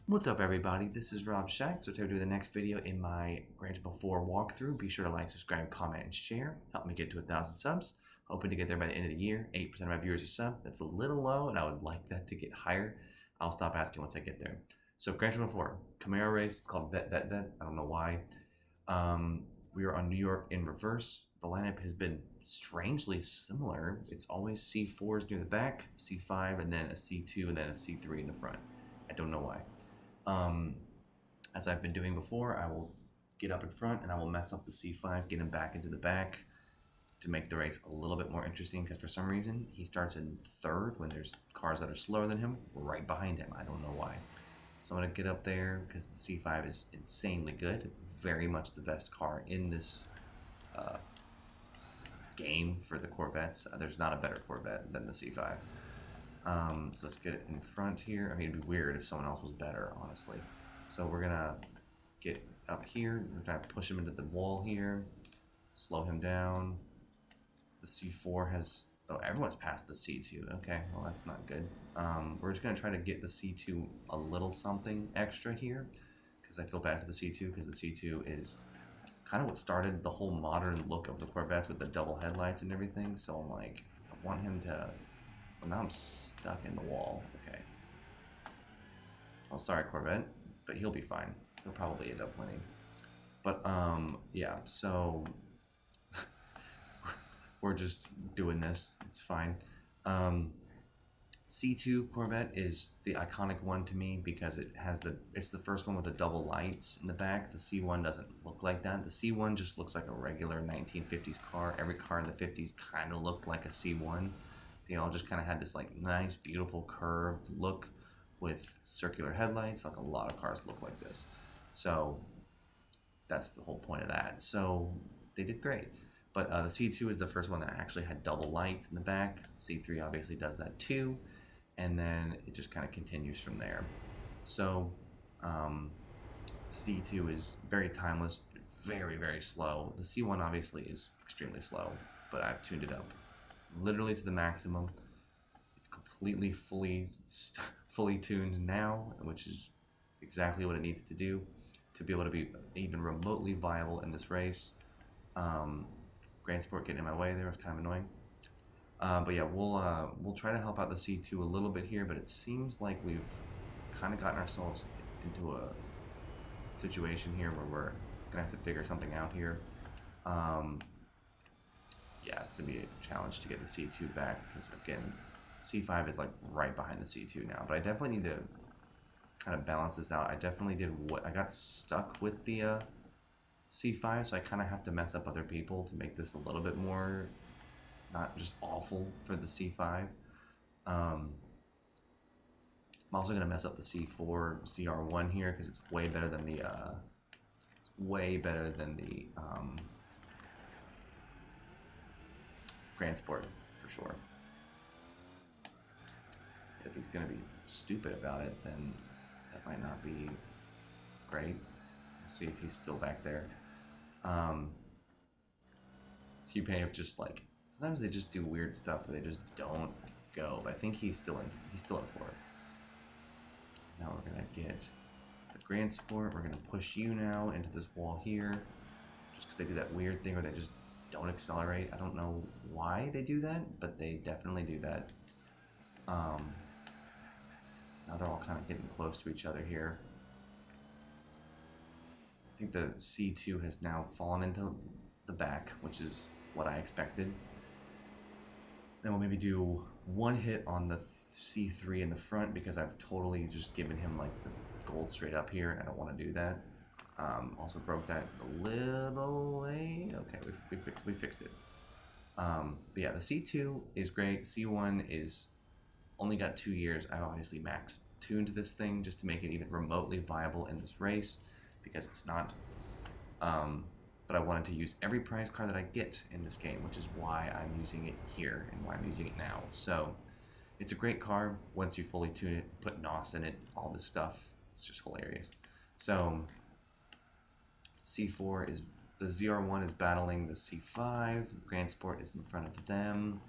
What's up everybody, this is Rob Shack. So today we're doing the next video in my Gran Turismo 4 walkthrough. Be sure to like, subscribe, comment, and share. Help me get to 1,000 subs. Hoping to get there by the end of the year. 8% of my viewers are sub. That's a little low and I would like that to get higher. I'll stop asking once I get there. So Gran Turismo 4, Camaro race, it's called Vette. I don't know why. We are on New York in reverse. The lineup has been strangely similar. It's always C4s near the back, C5, and then a C2, and then a C3 in the front. I don't know why. As I've been doing before, I will get up in front and I will mess up the C5, get him back into the back to make the race a little bit more interesting, because for some reason he starts in third when there's cars that are slower than him right behind him. I don't know why. So I'm going to get up there because the C5 is insanely good. Very much the best car in this game for the Corvettes. There's not a better Corvette than the C5. So let's get it in front here. I mean, it'd be weird if someone else was better, honestly. So we're gonna get up here. We're gonna push him into the wall here. Slow him down. The C4 has... Oh, everyone's passed the C2. Okay, well that's not good. We're just gonna try to get the C2 a little something extra here, because I feel bad for the C2, because the C2 is kind of what started the whole modern look of the Corvettes with the double headlights and everything. So I'm like, I want him to... Well, now I'm stuck in the wall. Okay. Oh, sorry, Corvette, but he'll be fine. He'll probably end up winning. But, yeah, so we're just doing this. It's fine. C2 Corvette is the iconic one to me because it has it's the first one with the double lights in the back. The C1 doesn't look like that. The C1 just looks like a regular 1950s car. Every car in the 50s kind of looked like a C1. They all just kind of had this like nice, beautiful curved look with circular headlights. Like a lot of cars look like this. So that's the whole point of that. So they did great. But the C2 is the first one that actually had double lights in the back. C3 obviously does that too. And then it just kind of continues from there. So C2 is very timeless, very, very slow. The C1 obviously is extremely slow, but I've tuned it up literally to the maximum. It's completely fully tuned now, which is exactly what it needs to do to be able to be even remotely viable in this race. Grand Sport getting in my way there was kind of annoying. But yeah, we'll try to help out the C2 a little bit here, but it seems like we've kind of gotten ourselves into a situation here where we're gonna have to figure something out here. Yeah, it's going to be a challenge to get the C2 back because, again, C5 is like right behind the C2 now. But I definitely need to kind of balance this out. I definitely did I got stuck with the C5, so I kind of have to mess up other people to make this a little bit more not just awful for the C5. I'm also going to mess up the C4 CR1 here because it's way better than the Grand Sport, for sure. If he's going to be stupid about it, then that might not be great. We'll see if he's still back there. You may have just like, sometimes they just do weird stuff where they just don't go. But I think he's still in fourth. Now we're going to get the Grand Sport. We're going to push you now into this wall here. Just because they do that weird thing where they just don't accelerate. I don't know why they do that, but they definitely do that. Now they're all kind of getting close to each other here. I think the C2 has now fallen into the back, which is what I expected. Then we'll maybe do one hit on the C3 in the front because I've totally just given him like the gold straight up here, and I don't want to do that. Also broke that a little late. Okay, we fixed it. But yeah, the C2 is great. C1 is only got 2 years. I've obviously max tuned this thing just to make it even remotely viable in this race because it's not. But I wanted to use every prize car that I get in this game, which is why I'm using it here and why I'm using it now. So it's a great car once you fully tune it, put NOS in it, all this stuff. It's just hilarious. So C4 is, the ZR1 is battling the C5, Grand Sport is in front of them.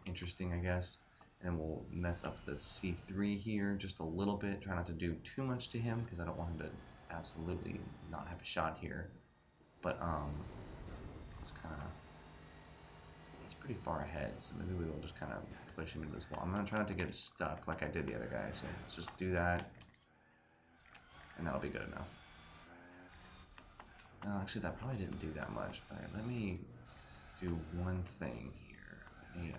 Interesting, I guess. And we'll mess up the C3 here just a little bit. Try not to do too much to him because I don't want him to absolutely not have a shot here. But it's kind of, he's pretty far ahead, so maybe we will just kind of push him into this wall. I'm gonna try not to get him stuck like I did the other guy. So let's just do that, and that'll be good enough. Actually, that probably didn't do that much. All right, let me do one thing here. Let me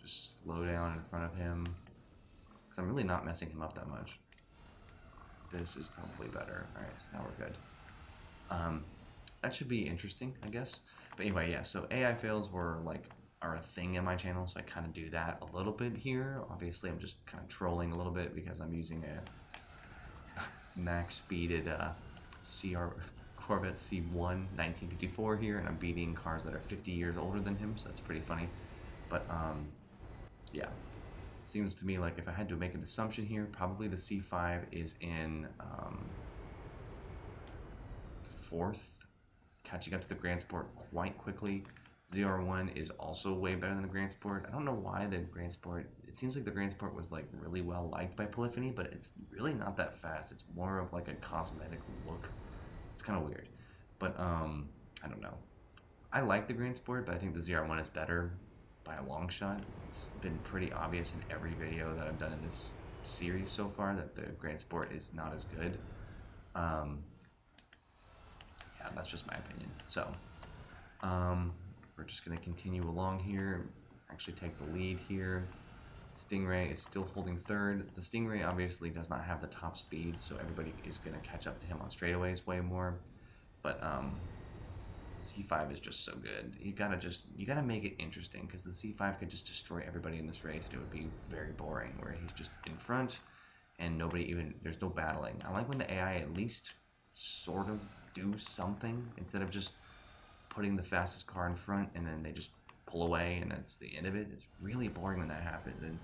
just slow down in front of him, because I'm really not messing him up that much. This is probably better. All right, so now we're good. That should be interesting, I guess. But anyway, yeah, so AI fails are a thing in my channel, so I kind of do that a little bit here. Obviously, I'm just kind of trolling a little bit because I'm using a max speeded Corvette C1 1954 here, and I'm beating cars that are 50 years older than him, so that's pretty funny. But yeah, it seems to me like if I had to make an assumption here, probably the C5 is in fourth, catching up to the Grand Sport quite quickly. ZR1 is also way better than the Grand Sport. I don't know why the Grand Sport, it seems like the Grand Sport was like really well liked by Polyphony, but it's really not that fast. It's more of like a cosmetic look. It's kind of weird, but I don't know. I like the Grand Sport, but I think the ZR1 is better by a long shot. It's been pretty obvious in every video that I've done in this series so far that the Grand Sport is not as good. Yeah, that's just my opinion. So, we're just going to continue along here, actually take the lead here. Stingray is still holding third. The Stingray obviously does not have the top speed, so everybody is going to catch up to him on straightaways way more. But C5 is just so good. You gotta make it interesting, because the C5 could just destroy everybody in this race, and it would be very boring, where he's just in front and there's no battling. I like when the AI at least sort of do something instead of just putting the fastest car in front and then they just pull away and that's the end of it. It's really boring when that happens, and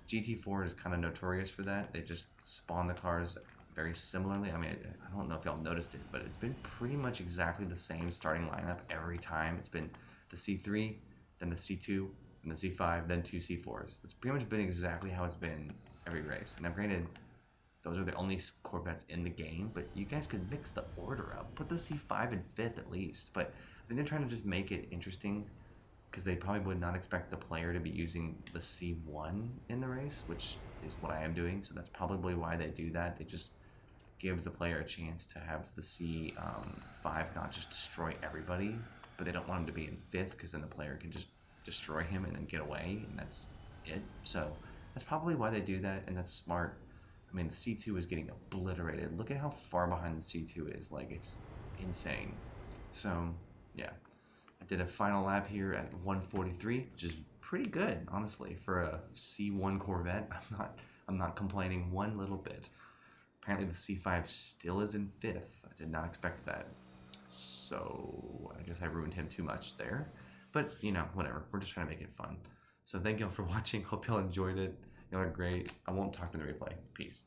GT4 is kind of notorious for that. They just spawn the cars very similarly. I mean, I don't know if y'all noticed it, but it's been pretty much exactly the same starting lineup every time. It's been the C3, then the C2, and the C5, then two C4s. It's pretty much been exactly how it's been every race. Now, granted, those are the only Corvettes in the game, but you guys could mix the order up. Put the C5 in 5th at least. But I think they're trying to just make it interesting, because they probably would not expect the player to be using the C1 in the race, which is what I am doing. So that's probably why they do that. They just give the player a chance to have the C5 not just destroy everybody, but they don't want him to be in 5th, because then the player can just destroy him and then get away, and that's it. So that's probably why they do that, and that's smart. I mean, the C2 is getting obliterated. Look at how far behind the C2 is. Like, it's insane. So, yeah. I did a final lap here at 1:43, which is pretty good, honestly, for a C1 Corvette. I'm not complaining one little bit. Apparently the C5 still is in 5th. I did not expect that. So, I guess I ruined him too much there. But, you know, whatever. We're just trying to make it fun. So thank y'all for watching. Hope y'all enjoyed it. Y'all are great. I won't talk in the replay. Peace.